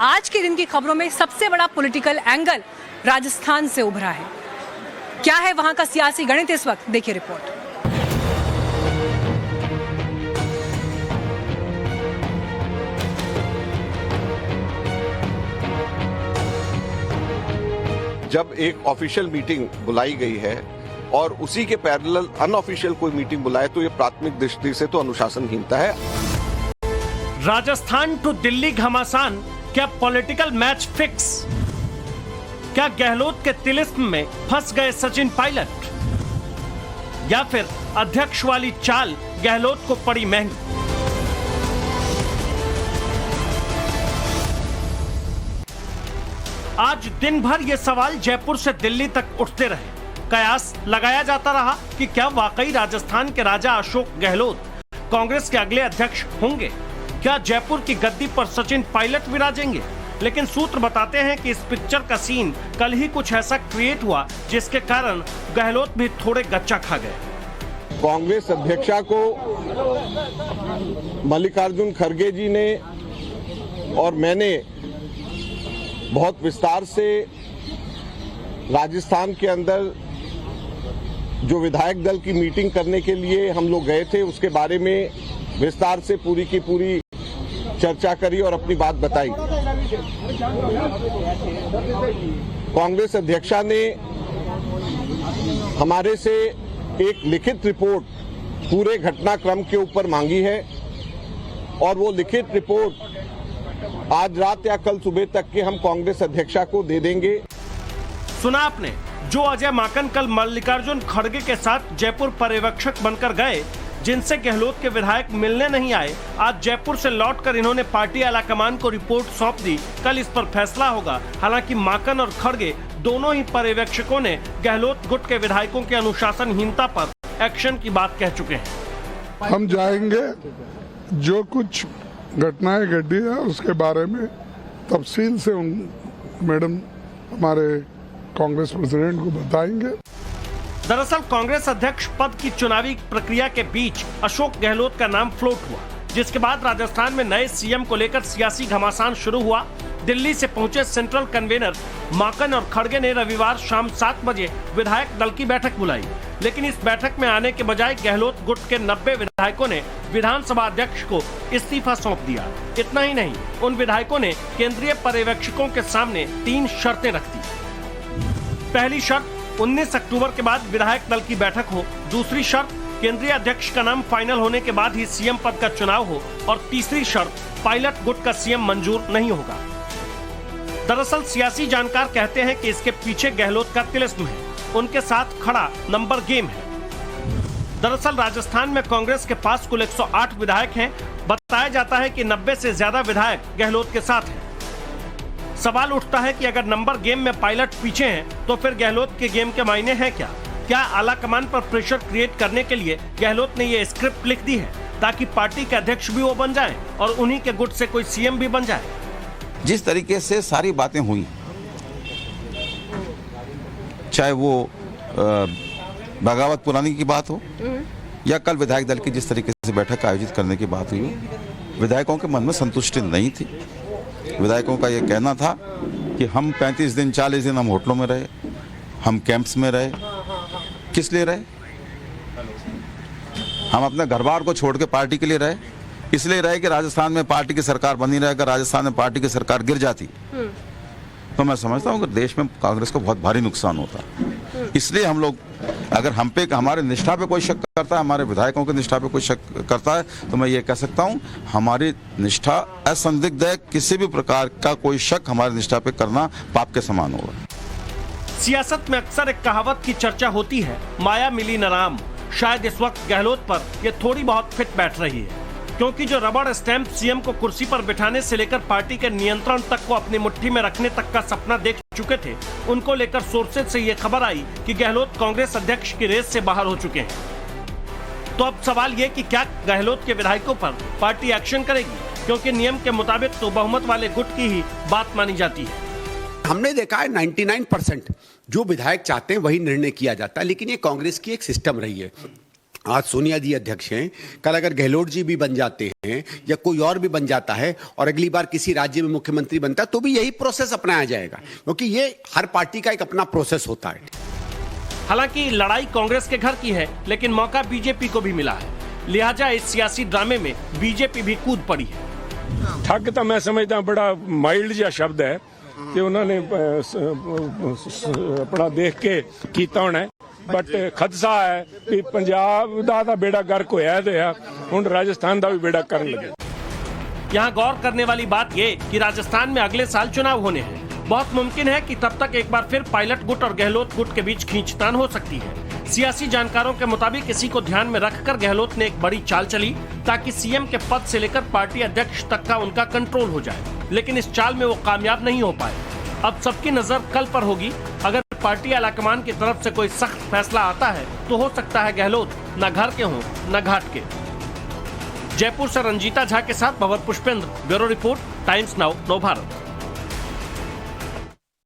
आज के दिन की खबरों में सबसे बड़ा पॉलिटिकल एंगल राजस्थान से उभरा है। क्या है वहां का सियासी गणित इस वक्त, देखिए रिपोर्ट। जब एक ऑफिशियल मीटिंग बुलाई गई है और उसी के पैरेलल अनऑफिशियल कोई मीटिंग बुलाए तो ये प्राथमिक दृष्टि से तो अनुशासनहीनता है। राजस्थान टू दिल्ली घमासान, क्या पॉलिटिकल मैच फिक्स? क्या गहलोत के तिलिस्म में फंस गए सचिन पायलट, या फिर अध्यक्ष वाली चाल गहलोत को पड़ी महंगी? आज दिन भर ये सवाल जयपुर से दिल्ली तक उठते रहे। कयास लगाया जाता रहा कि क्या वाकई राजस्थान के राजा अशोक गहलोत कांग्रेस के अगले अध्यक्ष होंगे? क्या जयपुर की गद्दी पर सचिन पायलट विराजेंगे? लेकिन सूत्र बताते हैं कि इस पिक्चर का सीन कल ही कुछ ऐसा क्रिएट हुआ जिसके कारण गहलोत भी थोड़े गच्चा खा गए। कांग्रेस अध्यक्षा को मल्लिकार्जुन खड़गे जी ने और मैंने बहुत विस्तार से राजस्थान के अंदर जो विधायक दल की मीटिंग करने के लिए हम लोग गए थे उसके बारे में विस्तार से पूरी की पूरी चर्चा करी और अपनी बात बताई। कांग्रेस अध्यक्षा ने हमारे से एक लिखित रिपोर्ट पूरे घटनाक्रम के ऊपर मांगी है और वो लिखित रिपोर्ट आज रात या कल सुबह तक के हम कांग्रेस अध्यक्षा को दे देंगे। सुना आपने, जो अजय माकन कल मल्लिकार्जुन खड़गे के साथ जयपुर पर्यवेक्षक बनकर गए, जिनसे गहलोत के विधायक मिलने नहीं आए, आज जयपुर से लौटकर इन्होंने पार्टी आलाकमान को रिपोर्ट सौंप दी। कल इस पर फैसला होगा। हालांकि माकन और खड़गे दोनों ही पर्यवेक्षकों ने गहलोत गुट के विधायकों की अनुशासनहीनता पर एक्शन की बात कह चुके हैं। हम जाएंगे, जो कुछ घटनाएं घटी है उसके बारे में तफसील से मैडम हमारे कांग्रेस प्रेसिडेंट को बताएंगे। दरअसल कांग्रेस अध्यक्ष पद की चुनावी प्रक्रिया के बीच अशोक गहलोत का नाम फ्लोट हुआ, जिसके बाद राजस्थान में नए सीएम को लेकर सियासी घमासान शुरू हुआ। दिल्ली से पहुंचे सेंट्रल कन्वेनर माकन और खड़गे ने रविवार शाम 7 बजे विधायक दल की बैठक बुलाई, लेकिन इस बैठक में आने के बजाय गहलोत गुट के 90 विधायकों ने विधानसभा अध्यक्ष को इस्तीफा सौंप दिया। इतना ही नहीं, उन विधायकों ने केंद्रीय पर्यवेक्षकों के सामने 3 शर्तें रख दी। पहली शर्त, 19 अक्टूबर के बाद विधायक दल की बैठक हो। दूसरी शर्त, केंद्रीय अध्यक्ष का नाम फाइनल होने के बाद ही सीएम पद का चुनाव हो। और तीसरी शर्त, पायलट गुट का सीएम मंजूर नहीं होगा। दरअसल सियासी जानकार कहते हैं कि इसके पीछे गहलोत का तिलिस्म है, उनके साथ खड़ा नंबर गेम है। दरअसल राजस्थान में कांग्रेस के पास कुल 108 विधायक हैं। बताया जाता है कि 90 से ज्यादा विधायक गहलोत के साथ हैं। सवाल उठता है कि अगर नंबर गेम में पायलट पीछे हैं तो फिर गहलोत के गेम के मायने हैं क्या? क्या आलाकमान पर प्रेशर क्रिएट करने के लिए गहलोत ने ये स्क्रिप्ट लिख दी है ताकि पार्टी के अध्यक्ष भी वो बन जाएं और उन्हीं के गुट से कोई सीएम भी बन जाए? जिस तरीके से सारी बातें हुई, चाहे वो बगावत पुरानी की बात हो या कल विधायक दल की जिस तरीके से बैठक आयोजित करने की बात हुई, विधायकों के मन में संतुष्टि नहीं थी। विधायकों का ये कहना था कि हम 35 दिन 40 दिन हम होटलों में रहे, हम कैंप्स में रहे। किस लिए रहे? हम अपने घर बार को छोड़ के पार्टी के लिए रहे। इसलिए रहे कि राजस्थान में पार्टी की सरकार बनी रहे। अगर राजस्थान में पार्टी की सरकार गिर जाती तो मैं समझता हूँ कि देश में कांग्रेस को बहुत भारी नुकसान होता। इसलिए हम लोग, अगर हम पे हमारे निष्ठा पे कोई शक करता है, हमारे विधायकों की निष्ठा पे कोई शक करता है, तो मैं ये कह सकता हूँ हमारी निष्ठा असंदिग्ध है। किसी भी प्रकार का कोई शक हमारी निष्ठा पे करना पाप के समान होगा। सियासत में अक्सर एक कहावत की चर्चा होती है, माया मिली न राम। शायद इस वक्त गहलोत पर यह थोड़ी बहुत फिट बैठ रही है, क्योंकि जो रबड़ स्टैंप सीएम को कुर्सी पर बिठाने से लेकर पार्टी के नियंत्रण तक को अपनी मुट्ठी में रखने तक का सपना देख चुके थे, उनको लेकर सोर्सेज से ये खबर आई कि गहलोत कांग्रेस अध्यक्ष की रेस से बाहर हो चुके हैं। तो अब सवाल ये कि क्या गहलोत के विधायकों पर पार्टी एक्शन करेगी, क्योंकि नियम के मुताबिक तो बहुमत वाले गुट की ही बात मानी जाती है। हमने देखा है 99% जो विधायक चाहते हैं वही निर्णय किया जाता है, लेकिन ये कांग्रेस की एक सिस्टम रही है। आज सोनिया जी अध्यक्ष हैं, कल अगर गहलोत जी भी बन जाते हैं या कोई और भी बन जाता है और अगली बार किसी राज्य में मुख्यमंत्री बनता है तो भी यही प्रोसेस अपनाया जाएगा, क्योंकि ये हर पार्टी का एक अपना प्रोसेस होता है। हालांकि लड़ाई कांग्रेस के घर की है, लेकिन मौका बीजेपी को भी मिला है, लिहाजा इस सियासी ड्रामे में बीजेपी भी कूद पड़ी है। ठग तो मैं समझता बड़ा माइल्ड जिहा शब्द है कि उन्होंने अपना देख के कीता होना है, बट खदशा है कि पंजाब दा बेड़ा गर्क होया है, हुण राजस्थान दा भी बेड़ा करन लगे। यहाँ गौर करने वाली बात ये कि राजस्थान में अगले साल चुनाव होने हैं। बहुत मुमकिन है कि तब तक एक बार फिर पायलट गुट और गहलोत गुट के बीच खींचतान हो सकती है। सियासी जानकारों के मुताबिक इसी को ध्यान में रखकर गहलोत ने एक बड़ी चाल चली ताकि सीएम के पद से लेकर पार्टी अध्यक्ष तक का उनका कंट्रोल हो जाए, लेकिन इस चाल में वो कामयाब नहीं हो पाए। अब सबकी नजर कल पर होगी। अगर पार्टी आलाकमान की तरफ से कोई सख्त फैसला आता है तो हो सकता है गहलोत न घर के हों न घाट के। जयपुर से रंजीता झा के साथ Bhanwar Pushpendra, bureau report, Times Now, Nav Bharat.